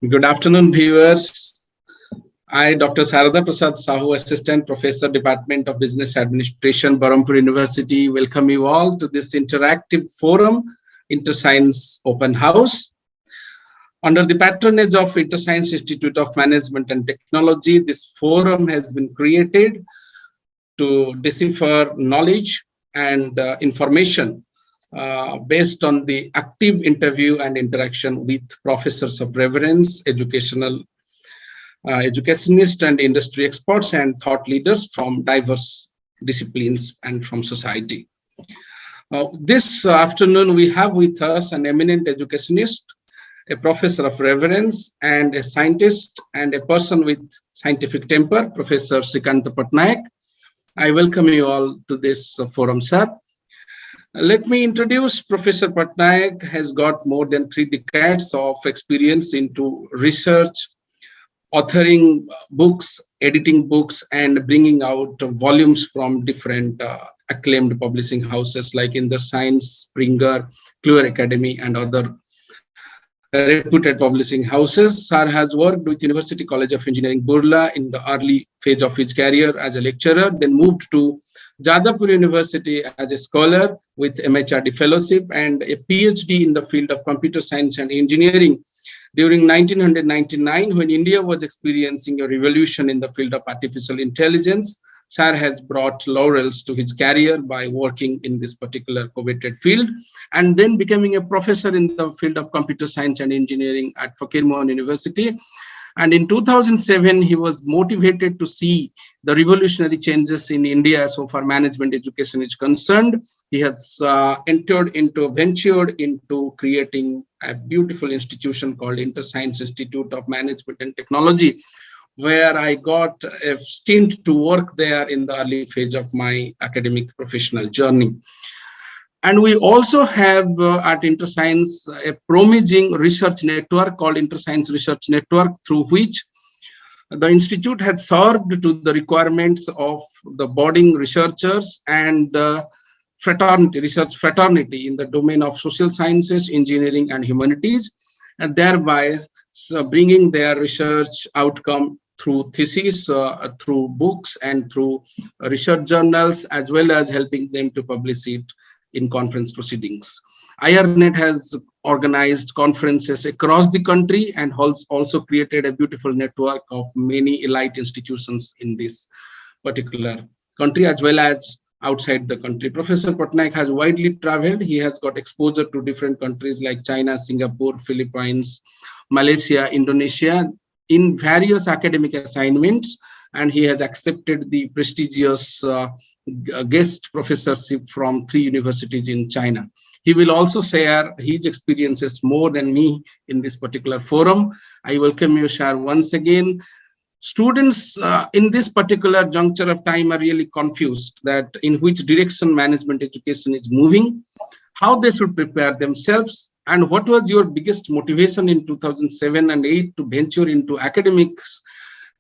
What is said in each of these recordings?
Good afternoon, viewers. I, Dr. Sarada Prasad Sahu, Assistant Professor, Department of Business Administration, Berhampur University, welcome you all to this interactive forum, InterScience Open House. Under the patronage of InterScience Institute of Management and Technology, this forum has been created to decipher knowledge and information based on the active interview and interaction with professors of reference, educationists and industry experts and thought leaders from diverse disciplines and from society. This afternoon, we have with us an eminent educationist, a professor of reference, and a scientist and a person with scientific temper, Professor Srikanta Patnaik. I welcome you all to this forum, sir. Let me introduce Professor Patnaik. Has got more than 3 decades of experience into research, authoring books, editing books, and bringing out volumes from different acclaimed publishing houses like In the Science, Springer, Kluwer Academy, and other reputed publishing houses. Sir has worked with University College of Engineering, Burla in the early phase of his career as a lecturer, then moved to Jadavpur University as a scholar with MHRD fellowship and a PhD in the field of computer science and engineering. During 1999, when India was experiencing a revolution in the field of artificial intelligence, Sir has brought laurels to his career by working in this particular coveted field and then becoming a professor in the field of computer science and engineering at Fakir Mohun University. And in 2007, he was motivated to see the revolutionary changes in India so far management education is concerned. He has ventured into creating a beautiful institution called InterScience Institute of Management and Technology, where I got a stint to work there in the early phase of my academic professional journey. And we also have at InterScience a promising research network called InterScience Research Network, through which the institute has served to the requirements of the budding researchers and research fraternity in the domain of social sciences, engineering, and humanities, and thereby bringing their research outcome through theses, through books, and through research journals, as well as helping them to publish it in conference proceedings. IRNet has organized conferences across the country and also created a beautiful network of many elite institutions in this particular country as well as outside the country. Professor Patnaik has widely traveled. He has got exposure to different countries like China, Singapore, Philippines, Malaysia, Indonesia in various academic assignments, and he has accepted the prestigious guest professorship from 3 universities in China. He will also share his experiences more than me in this particular forum. I welcome you, Shar, once again. Students in this particular juncture of time are really confused that in which direction management education is moving, how they should prepare themselves, and what was your biggest motivation in 2007 and 8 to venture into academics,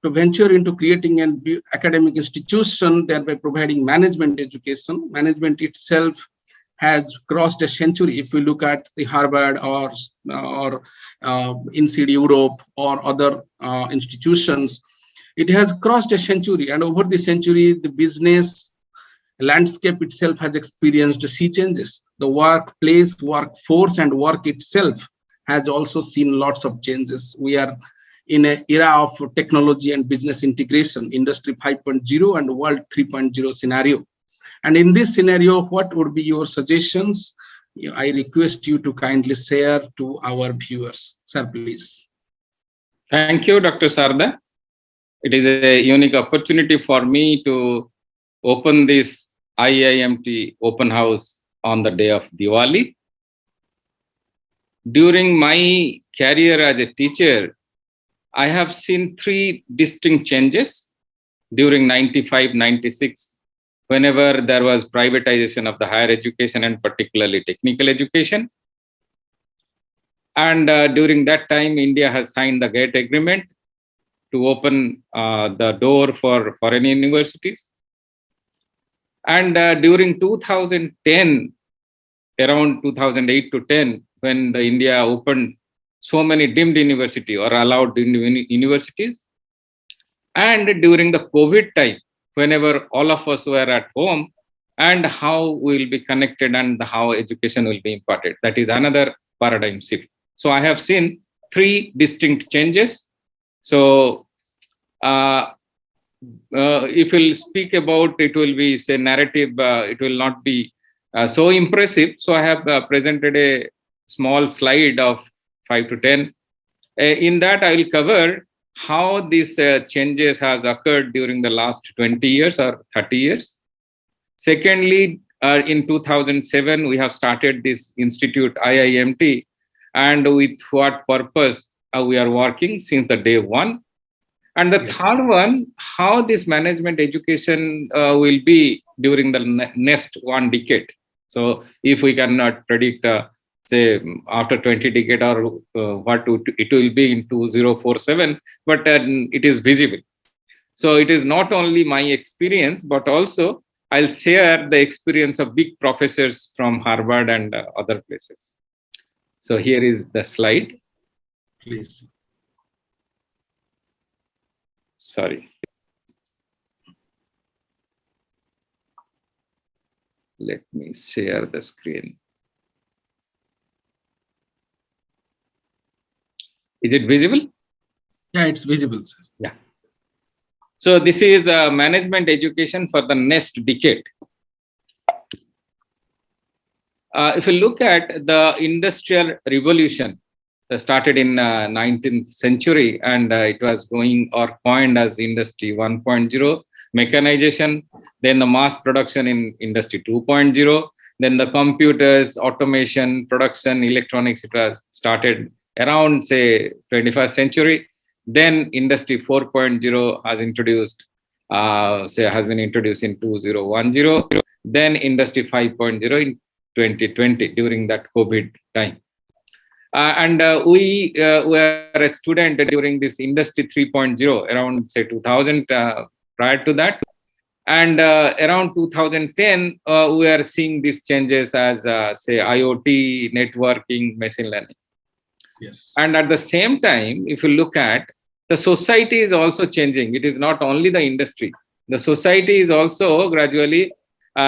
to venture into creating an academic institution, thereby providing management education. Management itself has crossed a century. If we look at the Harvard or INSEAD Europe or other institutions, it has crossed a century, and over the century, the business landscape itself has experienced sea changes. The workplace, workforce, and work itself has also seen lots of changes. We are in an era of technology and business integration, Industry 5.0 and World 3.0 scenario. And in this scenario, what would be your suggestions? I request you to kindly share to our viewers. Sir, please. Thank you, Dr. Sarda. It is a unique opportunity for me to open this IIMT open house on the day of Diwali. During my career as a teacher, I have seen 3 distinct changes during 95, 96, whenever there was privatization of the higher education and particularly technical education. And during that time, India has signed the GATE agreement to open the door for foreign universities. And during 2010, around 2008 to 10, when the India opened so many deemed university or allowed universities. And during the COVID time, whenever all of us were at home, and how we will be connected and how education will be imparted. That is another paradigm shift. So I have seen three distinct changes. So if we'll speak about it, will be say narrative. It will not be so impressive. So I have presented a small slide of 5 to 10. In that, I will cover how these changes has occurred during the last 20 years or 30 years. Secondly, in 2007, we have started this institute IIMT, and with what purpose we are working since the day one. And the third one, how this management education will be during the next one decade. So if we cannot predict, say, after 20 decade or what it will be in 2047, but it is visible. So it is not only my experience, but also I'll share the experience of big professors from Harvard and other places. So here is the slide. Please. Sorry. Let me share the screen. Is it visible? Yeah, it's visible, sir. Yeah. So this is management education for the next decade. If you look at the industrial revolution, started in 19th century, and it was going or coined as industry 1.0, mechanization, then the mass production in industry 2.0, then the computers, automation, production, electronics, it was started around, say, 21st century. Then industry 4.0 has introduced, has been introduced in 2010. Then industry 5.0 in 2020 during that COVID time. And we were a student during this industry 3.0 around, say, 2000 prior to that. And around 2010, we are seeing these changes as, say, IoT, networking, machine learning. Yes. And at the same time, if you look at the society is also changing. It is not only the industry. The society is also gradually,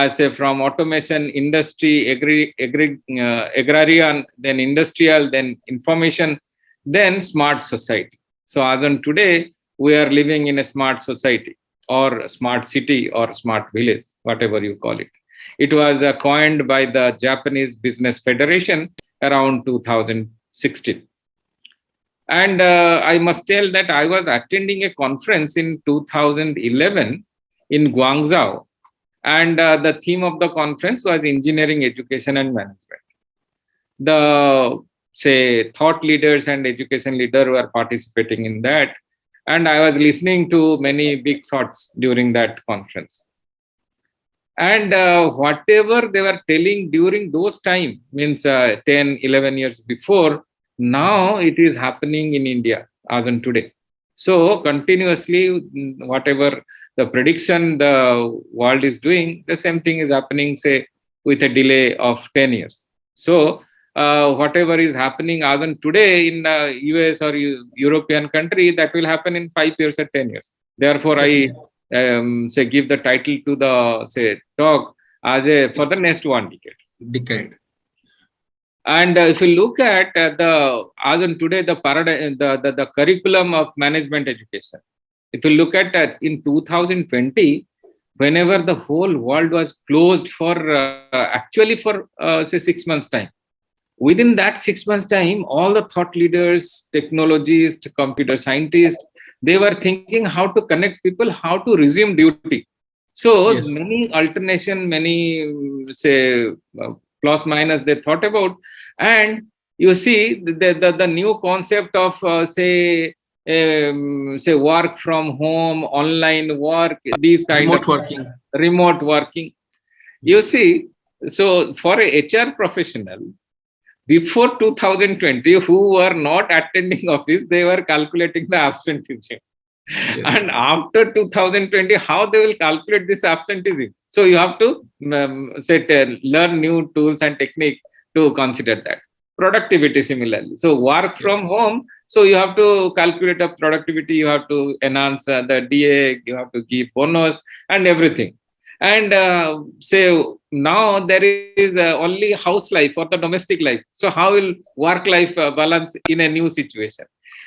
say, from automation, industry, agrarian, then industrial, then information, then smart society. So as on today, we are living in a smart society or smart city or smart village, whatever you call it. It was coined by the Japanese Business Federation around 2016. And I must tell that I was attending a conference in 2011 in Guangzhou. And the theme of the conference was engineering, education, and management. The, say, thought leaders and education leaders were participating in that. And I was listening to many big thoughts during that conference. And whatever they were telling during those time, means 10, 11 years before, now it is happening in India as on today. So continuously, whatever the prediction the world is doing, the same thing is happening, say, with a delay of 10 years. So whatever is happening as on today in US or European country, that will happen in 5 years or 10 years. Therefore, I say give the title to the, say, talk as a for the next one decade. And if you look at the as on today, the paradigm, the curriculum of management education, if you look at in 2020, whenever the whole world was closed for actually for say 6 months time, within that 6 months time, all the thought leaders, technologists, computer scientists, they were thinking how to connect people, how to resume duty. So many alternation, many say plus minus they thought about, and you see the new concept of say work from home, online work, these kind of remote working. You see, so for a HR professional, before 2020, who were not attending office, they were calculating the absenteeism. And after 2020, how they will calculate this absenteeism? So you have to learn new tools and technique to consider that. productivity similarly. So work from Yes. home, so you have to calculate a productivity, you have to enhance the DA, you have to give bonus and everything. And say now there is only house life or the domestic life. So how will work life balance in a new situation?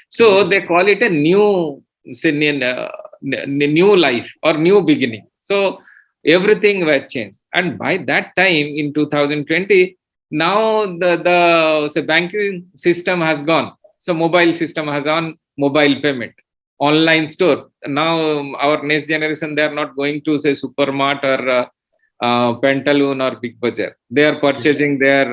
So they Yes. call it a new, say, new life or new beginning. So everything was changed. And by that time in 2020, now the say, banking system has gone. So mobile system has on mobile payment, online store. Now our next generation, they are not going to say Supermart or Pantaloon or Big Bazaar. They are Yes. purchasing their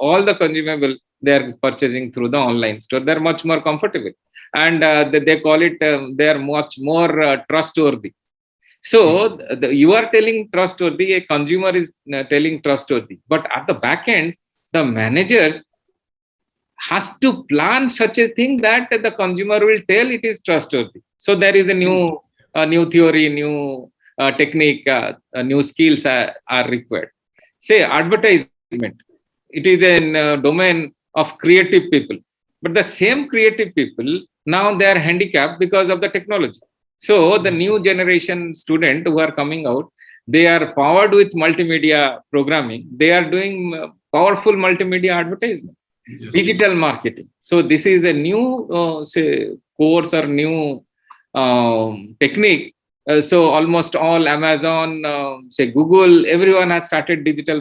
all the consumable. They are purchasing through the online store. They are much more comfortable, and they call it. They are much more trustworthy. So you are telling trustworthy. A consumer is telling trustworthy. But at the back end, the managers has to plan such a thing that the consumer will tell it is trustworthy. So there is a new theory, new technique, new skills are required. Say advertisement, it is a domain of creative people, but the same creative people now they are handicapped because of the technology. So the Yes. new generation student who are coming out, they are powered with multimedia programming. They are doing powerful multimedia advertisement, Yes. digital marketing. So this is a new say course or new technique. So almost all Amazon, say Google, everyone has started digital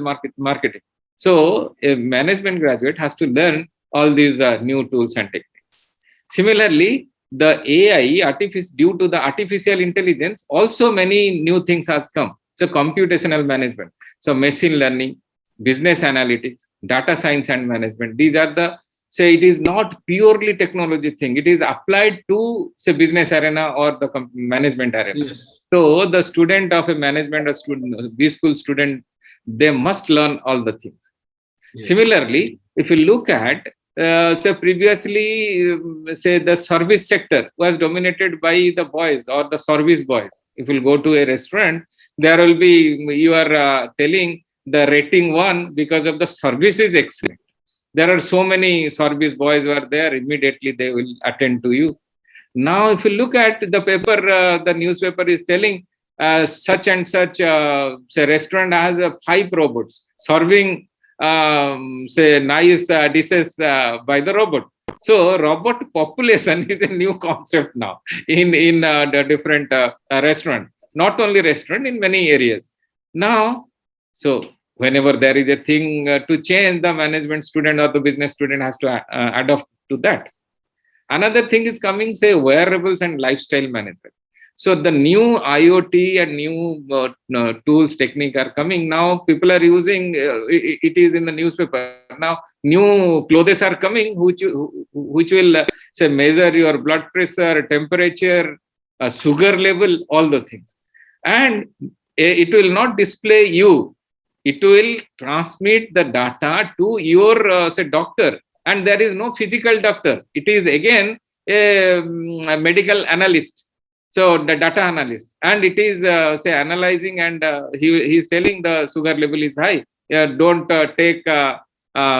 marketing. So a management graduate has to learn all these new tools and techniques. Similarly, the AI, due to the artificial intelligence, also many new things has come. So computational management, so machine learning, business analytics, data science and management. These are the, say, it is not purely technology thing. It is applied to say business arena or the management arena. Yes. So the student of a management or student, B school student, they must learn all the things. Yes. Similarly, if you look at, so previously, say the service sector was dominated by the boys or the service boys. If you go to a restaurant, there will be, you are telling the rating one because of the service is excellent. There are so many service boys who are there, immediately they will attend to you. Now, if you look at the paper, the newspaper is telling such and such, say, restaurant has 5 robots serving, say, nice dishes by the robot. So, robot population is a new concept now in the different restaurant. Not only restaurant, in many areas. Now, so whenever there is a thing to change, the management student or the business student has to adopt to that. Another thing is coming, say, wearables and lifestyle management. So the new IoT and new tools, technique are coming. Now people are using, it is in the newspaper. Now new clothes are coming, which will say measure your blood pressure, temperature, sugar level, all the things. And it will not display you. It will transmit the data to your say doctor, and there is no physical doctor. It is again a medical analyst, so the data analyst, and it is say analyzing, and he is telling the sugar level is high. Don't take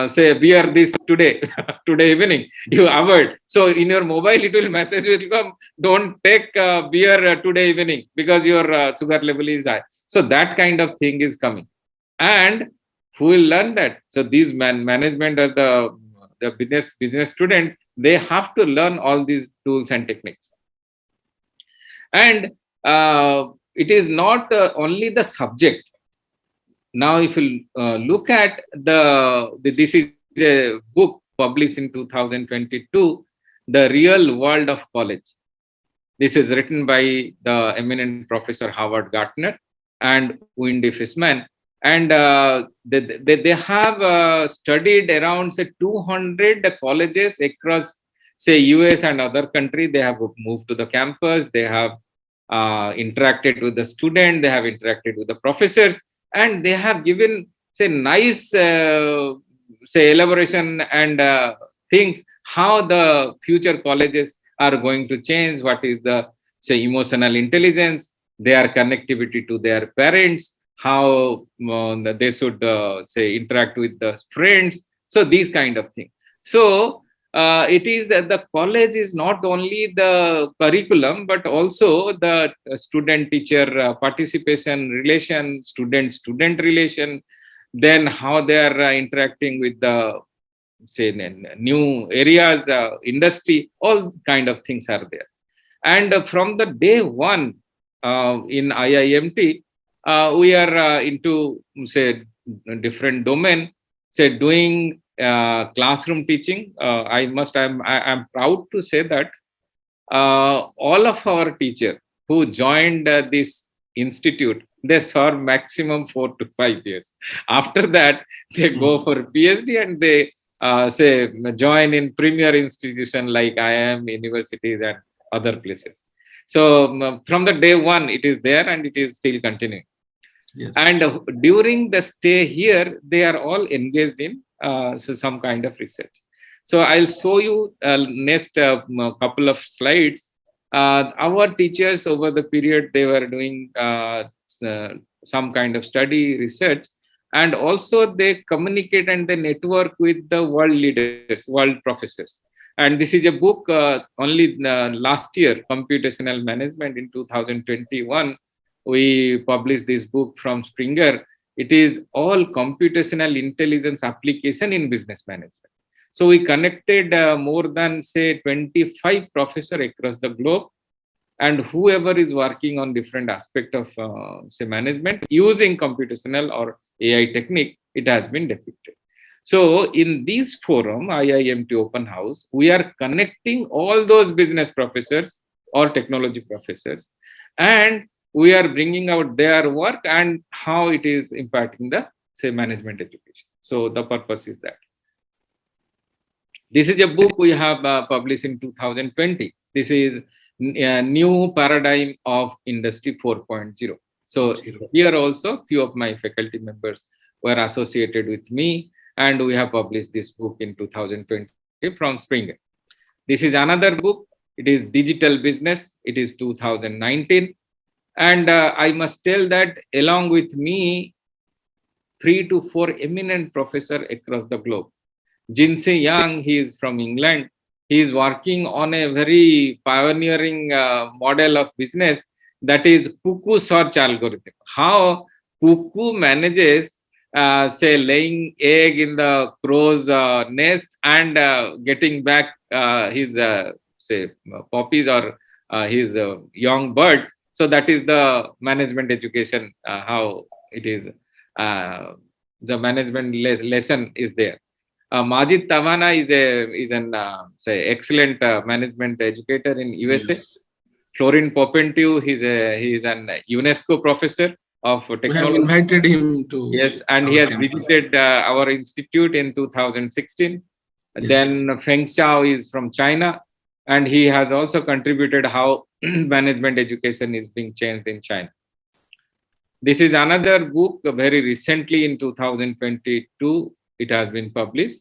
say beer this today today evening, you avoid. So in your mobile it will message will come, don't take beer today evening because your sugar level is high. So that kind of thing is coming. And who will learn that? So these management or the business student, they have to learn all these tools and techniques. And it is not only the subject. Now if you look at this is a book published in 2022, The Real World of College. This is written by the eminent Professor Howard Gardner and Wendy Fishman. And they have studied around, say, 200 colleges across, say, US and other countries. They have moved to the campus. They have interacted with the student. They have interacted with the professors. And they have given, say, nice, say, elaboration and things, how the future colleges are going to change, what is the, say, emotional intelligence, their connectivity to their parents, how they should say interact with the friends, So these kind of things. So it is that the college is not only the curriculum, but also the student-teacher participation relation, student-student relation, then how they are interacting with the say new areas, industry, all kind of things are there. And from the day one in IIMT, we are into say different domain, say doing classroom teaching. I'm proud to say that all of our teachers who joined this institute, they serve maximum 4 to 5 years. After that, they go for PhD and they say join in premier institution like IIM universities and other places. So from the day one, it is there and it is still continuing. Yes. And during the stay here, they are all engaged in so some kind of research. So I'll show you next couple of slides. Our teachers over the period, they were doing some kind of study research, and also they communicate and they network with the world leaders, world professors. And this is a book only last year, Computational Management in 2021. We published this book from Springer. It is all computational intelligence application in business management. So we connected more than say 25 professors across the globe, and whoever is working on different aspect of say management using computational or AI technique, it has been depicted. So in this forum, IIMT Open House, we are connecting all those business professors or technology professors, and we are bringing out their work and how it is impacting the say management education. So the purpose is that. This is a book we have published in 2020. This is a new paradigm of Industry 4.0. So here also few of my faculty members were associated with me, and we have published this book in 2020 from Springer. This is another book. It is Digital Business. It is 2019. And I must tell that along with me, 3 to 4 eminent professors across the globe. Jinsei Yang, he is from England. He is working on a very pioneering model of business, that is cuckoo search algorithm. How cuckoo manages, say, laying egg in the crow's nest and getting back his, say, puppies or his young birds. So that is the management education, how it is, the management lesson is there. Majid Tawana is an say excellent management educator in USA. Yes. Florin Popentiu, he is an UNESCO professor of technology. We have invited him to. Yes, and he has visited our institute in 2016. Yes. Then Feng Xiao is from China, and he has also contributed how management education is being changed in China. This is another book very recently in 2022. It has been published.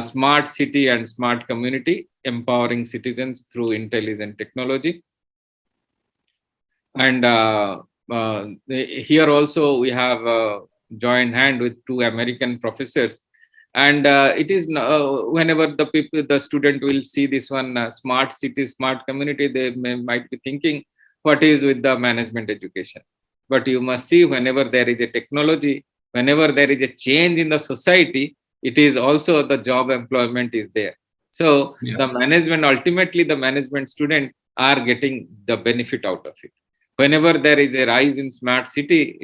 Smart City and Smart Community, Empowering Citizens Through Intelligent Technology. And here also we have joined hand with 2 American professors. And it is whenever the student will see this one, Smart City, Smart Community, they might be thinking, what is with the management education? But you must see, whenever there is a technology, whenever there is a change in the society, it is also the job employment is there. So yes. The management, ultimately the management student are getting the benefit out of it. Whenever there is a rise in smart city,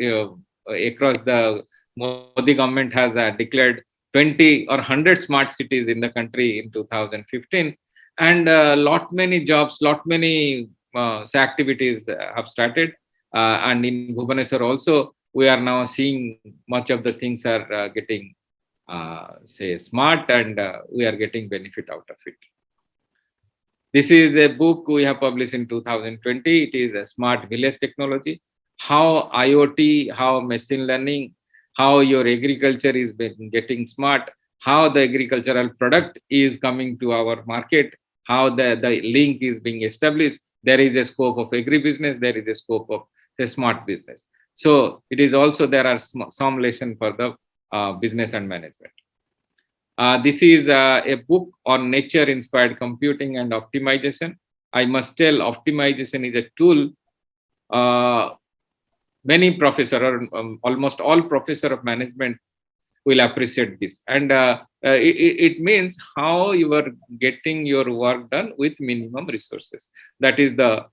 across the Modi government has declared 20 or 100 smart cities in the country in 2015. And lot many jobs, lot many activities have started. And in Bhubaneswar also, we are now seeing much of the things are getting say smart, and we are getting benefit out of it. This is a book we have published in 2020. It is a Smart Village Technology, how IoT, how machine learning, how your agriculture is getting smart, how the agricultural product is coming to our market, how the link is being established. There is a scope of agribusiness, there is a scope of the smart business. So it is also, there are some lesson for the business and management. This is a book on nature-inspired computing and optimization. I must tell, optimization is a tool. Many professor or almost all professor of management will appreciate this, and it means how you are getting your work done with minimum resources. That is the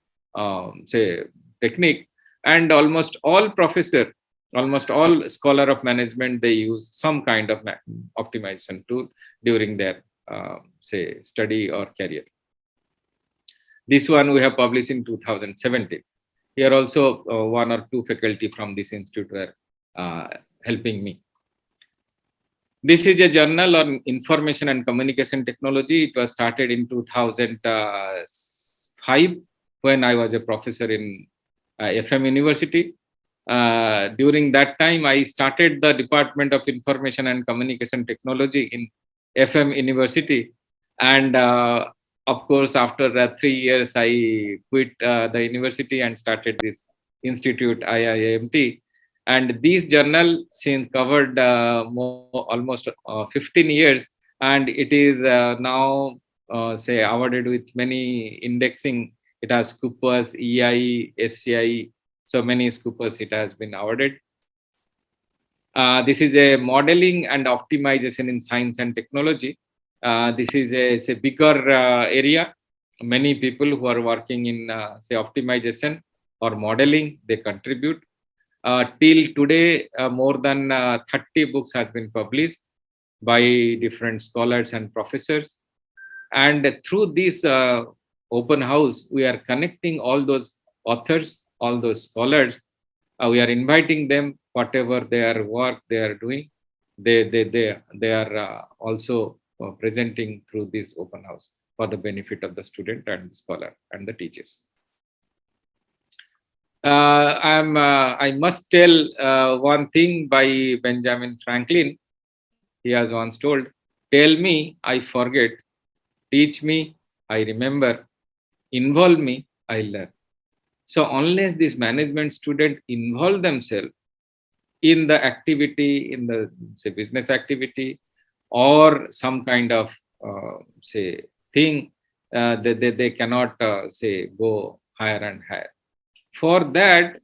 say technique, and almost all professor, almost all scholar of management, they use some kind of optimization tool during their say study or career. This one we have published in 2017. Here also one or two faculty from this institute were helping me. This is a journal on information and communication technology. It was started in 2005 when I was a professor in FM University. During that time, I started the Department of Information and Communication Technology in FM University. And of course, after 3 years, I quit the university and started this institute, IIMT. And this journal since covered almost 15 years, and it is now say awarded with many indexing. It has Scoopers, EI, SCI, so many Scoopers it has been awarded. This is a modeling and optimization in science and technology. This is a bigger area. Many people who are working in say optimization or modeling, they contribute. Till today, more than 30 books has been published by different scholars and professors. And through this open house, we are connecting all those authors, all those scholars. We are inviting them, whatever their work they are doing, they are also presenting through this open house for the benefit of the student and the scholar and the teachers. I must tell one thing by Benjamin Franklin. He has once told, "Tell me, I forget. Teach me, I remember. Involve me, I learn." So unless this management student involve themselves in the activity, in the say business activity, or some kind of say thing, they cannot say go higher and higher. For that,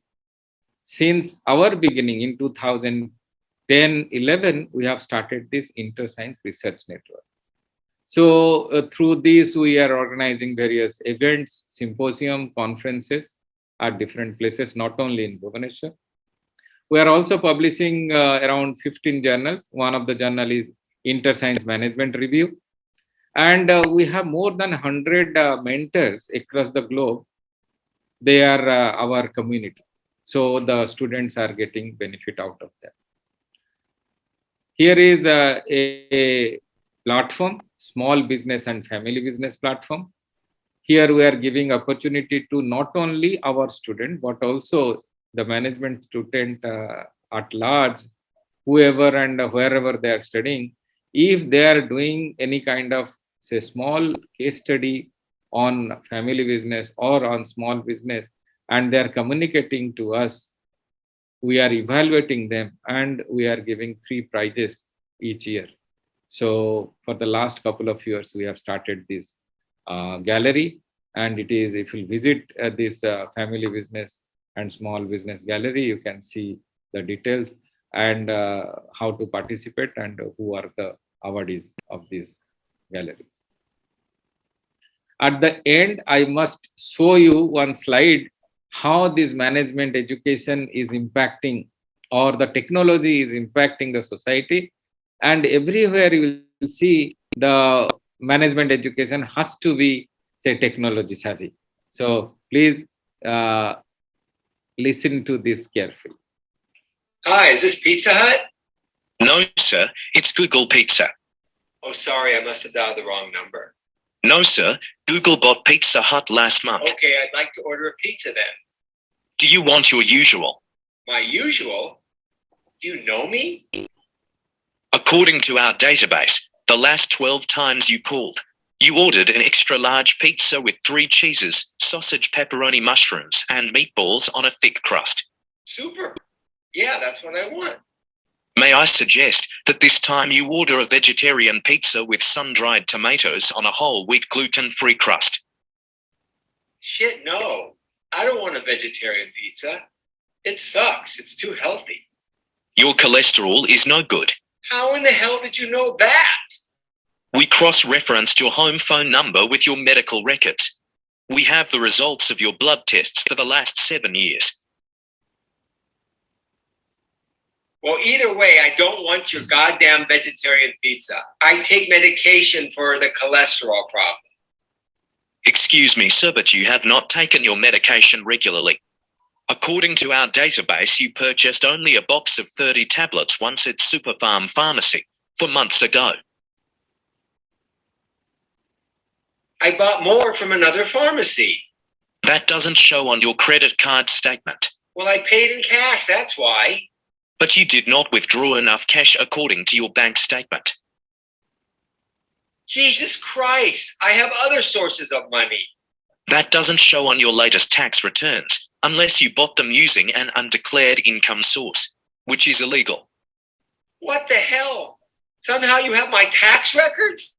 since our beginning in 2010-11, we have started this Inter-Science Research Network. So through this, we are organizing various events, symposium, conferences at different places, not only in Bhubaneswar. We are also publishing around 15 journals. One of the journal is Inter-Science Management Review. And we have more than 100 mentors across the globe. They are our community. So the students are getting benefit out of that. Here is a platform, small business and family business platform. Here we are giving opportunity to not only our student, but also the management student at large, whoever and wherever they are studying. If they are doing any kind of say small case study on family business or on small business, and they are communicating to us, we are evaluating them and we are giving 3 prizes each year. So for the last couple of years, we have started this gallery, and it is, if you visit this family business and small business gallery, you can see the details and how to participate and who are the awardees of this gallery. At the end, I must show you one slide how this management education is impacting, or the technology is impacting the society. And everywhere you will see the management education has to be say technology savvy. So please listen to this carefully. Hi, is this Pizza Hut? No, sir, it's Google Pizza. Oh, sorry, I must have dialed the wrong number. No, sir, Google bought Pizza Hut last month. Okay, I'd like to order a pizza then. Do you want your usual? My usual? Do you know me? According to our database, the last 12 times you called, you ordered an extra large pizza with 3 cheeses, sausage, pepperoni, mushrooms, and meatballs on a thick crust. Super. Yeah, that's what I want. May I suggest that this time you order a vegetarian pizza with sun-dried tomatoes on a whole wheat gluten-free crust? Shit, no. I don't want a vegetarian pizza. It sucks. It's too healthy. Your cholesterol is no good. How in the hell did you know that? We cross-referenced your home phone number with your medical records. We have the results of your blood tests for the last 7 years. Well, either way, I don't want your goddamn vegetarian pizza. I take medication for the cholesterol problem. Excuse me, sir, but you have not taken your medication regularly. According to our database, you purchased only a box of 30 tablets once at Superfarm Pharmacy 4 months ago. I bought more from another pharmacy. That doesn't show on your credit card statement. Well, I paid in cash, that's why. But you did not withdraw enough cash according to your bank statement. Jesus Christ, I have other sources of money. That doesn't show on your latest tax returns, unless you bought them using an undeclared income source, which is illegal. What the hell? Somehow you have my tax records?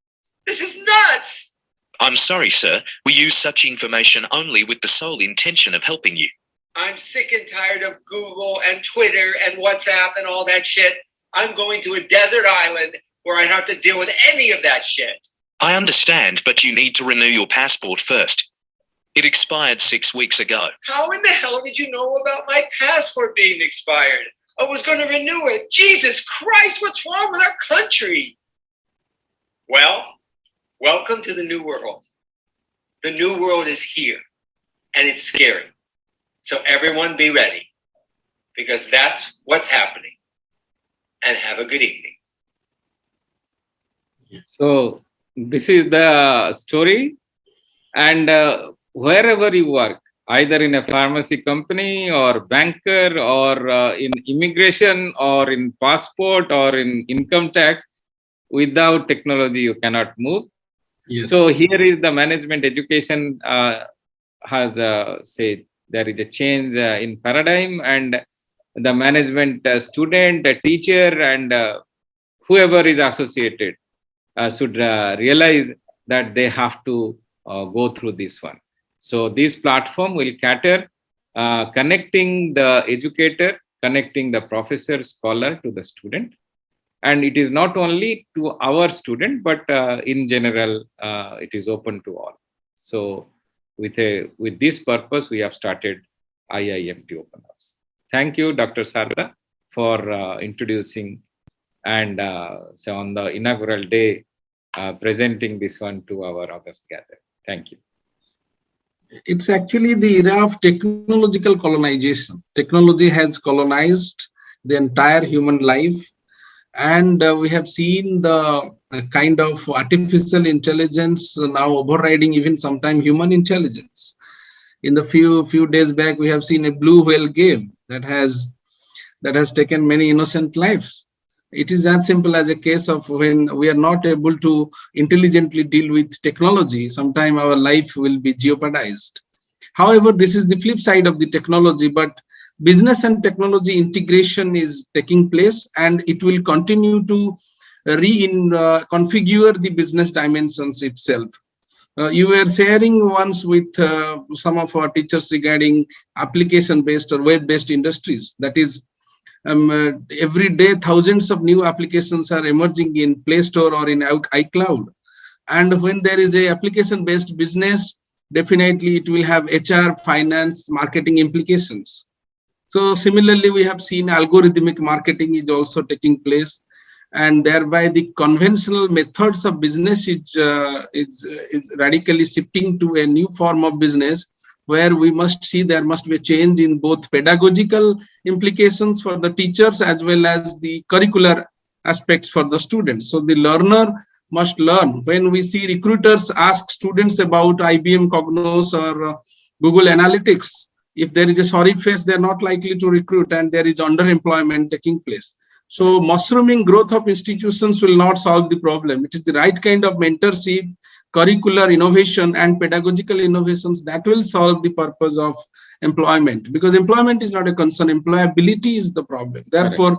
This is nuts! I'm sorry, sir. We use such information only with the sole intention of helping you. I'm sick and tired of Google and Twitter and WhatsApp and all that shit. I'm going to a desert island where I don't have to deal with any of that shit. I understand, but you need to renew your passport first. It expired 6 weeks ago. How in the hell did you know about my passport being expired? I was going to renew it. Jesus Christ, what's wrong with our country? Well, welcome to the new world. The new world is here, and it's scary. So everyone be ready, because that's what's happening. And have a good evening. So this is the story, and wherever you work, either in a pharmacy company or banker or in immigration or in passport or in income tax, without technology you cannot move. Yes. So here is the management education has said there is a change in paradigm, and the management student, a teacher, and whoever is associated should realize that they have to go through this one. So this platform will cater connecting the educator, connecting the professor, scholar to the student. And it is not only to our student, but in general, it is open to all. So with this purpose, we have started IIMT Open House. Thank you, Dr. Sarda, for introducing and so on the inaugural day, presenting this one to our August gathering. Thank you. It's actually the era of technological colonization. Technology has colonized the entire human life. And we have seen the kind of artificial intelligence now overriding even sometimes human intelligence. In the few days back, we have seen a blue whale game that has taken many innocent lives. It is as simple as a case of when we are not able to intelligently deal with technology, sometime our life will be jeopardized. However, this is the flip side of the technology, but business and technology integration is taking place, and it will continue to configure the business dimensions itself. You were sharing once with some of our teachers regarding application-based or web-based industries. That is, every day thousands of new applications are emerging in Play Store or in iCloud. And when there is a application-based business, definitely it will have HR, finance, marketing implications. So similarly, we have seen algorithmic marketing is also taking place, and thereby the conventional methods of business is radically shifting to a new form of business, where we must see there must be a change in both pedagogical implications for the teachers as well as the curricular aspects for the students. So the learner must learn. When we see recruiters ask students about IBM Cognos or Google Analytics, if there is a sorry face, they're not likely to recruit, and there is underemployment taking place. So mushrooming growth of institutions will not solve the problem. It is the right kind of mentorship, curricular innovation, and pedagogical innovations that will solve the purpose of employment, because employment is not a concern. Employability is the problem. Therefore,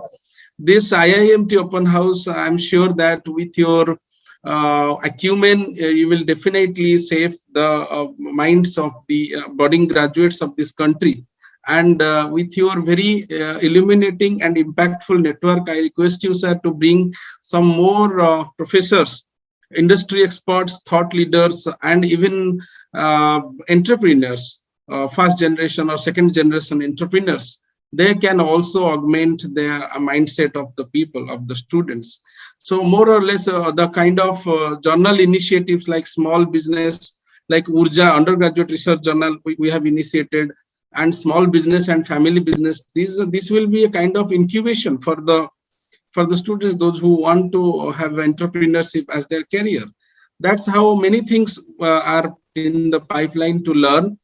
this IIMT Open House, I'm sure that with your acumen, you will definitely save the minds of the budding graduates of this country. And with your very illuminating and impactful network, I request you, sir, to bring some more professors, industry experts, thought leaders, and even entrepreneurs, first generation or second generation entrepreneurs. They can also augment the mindset of the people, of the students. So more or less the kind of journal initiatives like small business, like Urja undergraduate research journal we have initiated, and small business and family business. This will be a kind of incubation for the students, those who want to have entrepreneurship as their career. That's how many things are in the pipeline to learn.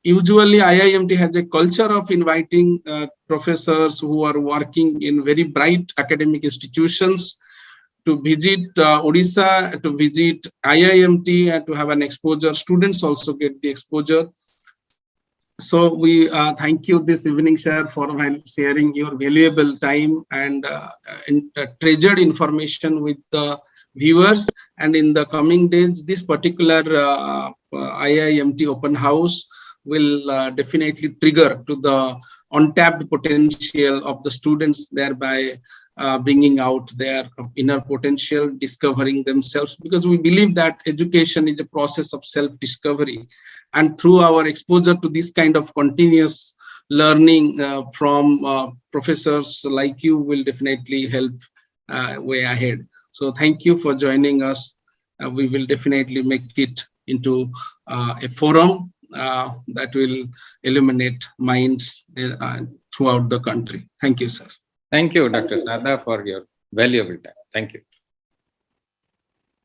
Usually IIMT has a culture of inviting professors who are working in very bright academic institutions to visit Odisha, to visit IIMT, and to have an exposure. Students also get the exposure. So we thank you this evening, sir, for sharing your valuable time and treasured information with the viewers. And in the coming days, this particular IIMT Open House will definitely trigger to the untapped potential of the students, thereby bringing out their inner potential, discovering themselves, because we believe that education is a process of self-discovery. And through our exposure to this kind of continuous learning from professors like you will definitely help way ahead. So thank you for joining us. We will definitely make it into a forum that will illuminate minds throughout the country. Thank you, sir. Thank you, Dr. Sada, for your valuable time. Thank you.